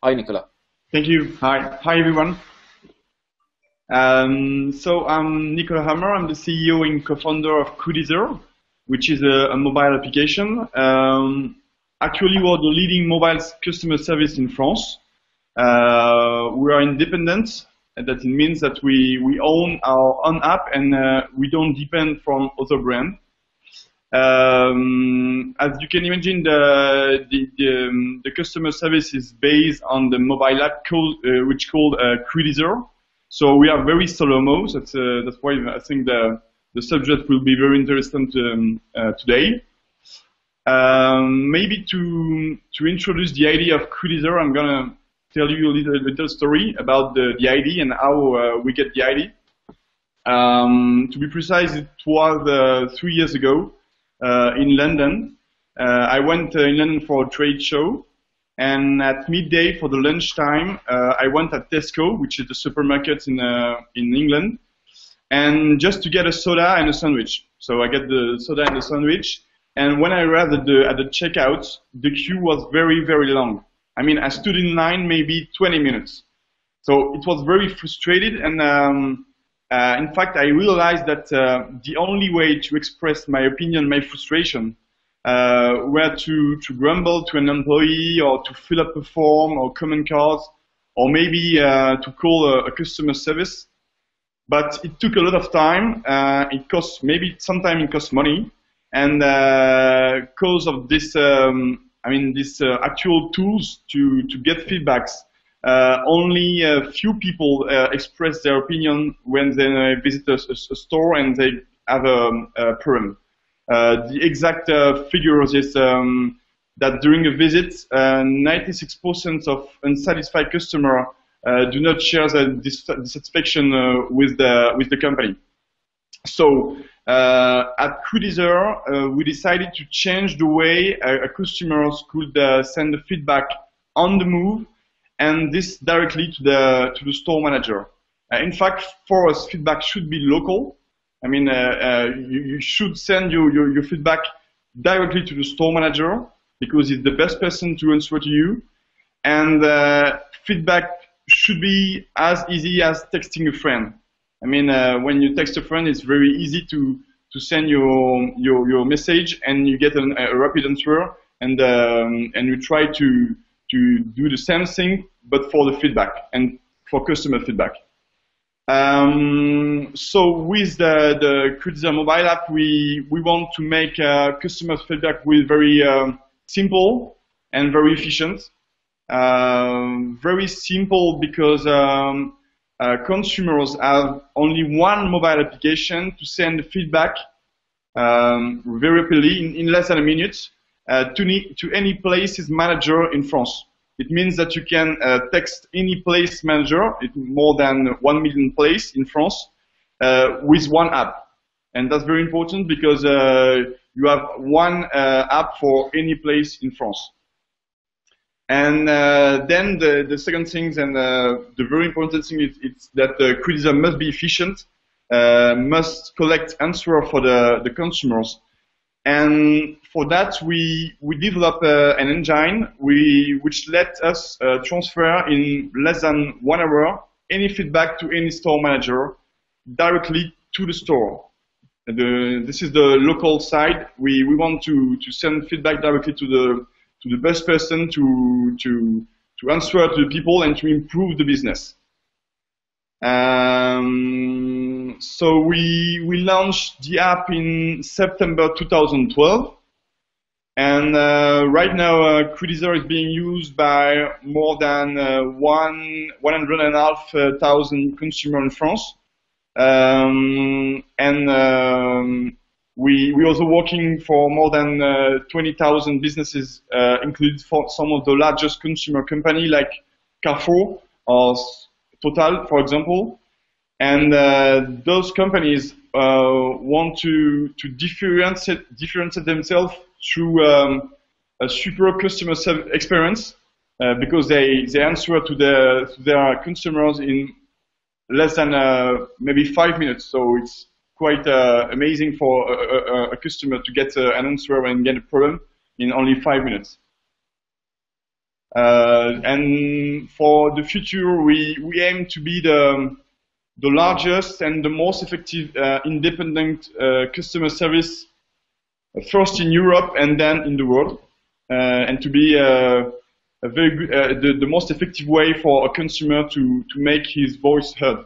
Hi, Nicolas. Thank you. Hi everyone. So I'm Nicolas Hammer. I'm the CEO and co-founder of Critizr, which is a mobile application. Actually, we're the leading mobile customer service in France. We are independent, and that means that we own our own app and we don't depend from other brands. As you can imagine, the customer service is based on the mobile app which called Critizr. So we are very SoLoMo. That's why I think the subject will be very interesting today. Maybe to introduce the idea of Critizr, I'm gonna tell you a little story about the idea and how we get the idea. To be precise, it was 3 years ago. In London. I went in London for a trade show, and at midday for the lunchtime, I went at Tesco, which is the supermarket in England, and just to get a soda and a sandwich. So I get the soda and the sandwich, and when I arrived at the checkout, the queue was very, very long. I mean, I stood in line maybe 20 minutes. So it was very frustrated, and in fact, I realized that the only way to express my opinion, my frustration, were to grumble to an employee or to fill up a form or comment cards, or maybe to call a customer service. But it took a lot of time. It cost maybe sometimes it cost money, and because of this, these actual tools to get feedbacks. Only a few people express their opinion when they visit a store and they have a problem. The exact figures is that during a visit, 96% of unsatisfied customers do not share the dissatisfaction with the company. So at Critizr, we decided to change the way customers could send the feedback on the move, and this directly to the store manager. In fact, for us, feedback should be local. I mean, you should send your feedback directly to the store manager because he's the best person to answer to you. And feedback should be as easy as texting a friend. I mean, when you text a friend, it's very easy to send your message, and you get a rapid answer, and you try to do the same thing, but for the feedback and for customer feedback. So with the Critizr mobile app, we want to make customer feedback with very simple and very efficient. Very simple because consumers have only one mobile application to send feedback very rapidly in less than a minute. To any places manager in France. It means that you can text any place manager, more than 1 million places in France, with one app. And that's very important because you have one app for any place in France. And then the second thing, and the very important thing is that Critizr must be efficient, must collect answer for the consumers. And for that, we develop an engine which lets us transfer in less than 1 hour any feedback to any store manager directly to the store. This is the local side. We want to send feedback directly to the best person to answer to the people and to improve the business. So we launched the app in September 2012, and right now Critizr is being used by more than 100,500 consumers in France, we also working for more than 20,000 businesses, including for some of the largest consumer companies like Carrefour or Total, for example. And those companies want to differentiate themselves through a super customer experience because they answer to their consumers in less than maybe 5 minutes. So it's quite amazing for a customer to get an answer and get a problem in only 5 minutes. And for the future, we aim to be the largest and the most effective independent customer service, first in Europe and then in the world, and to be a very good, the most effective way for a consumer to make his voice heard.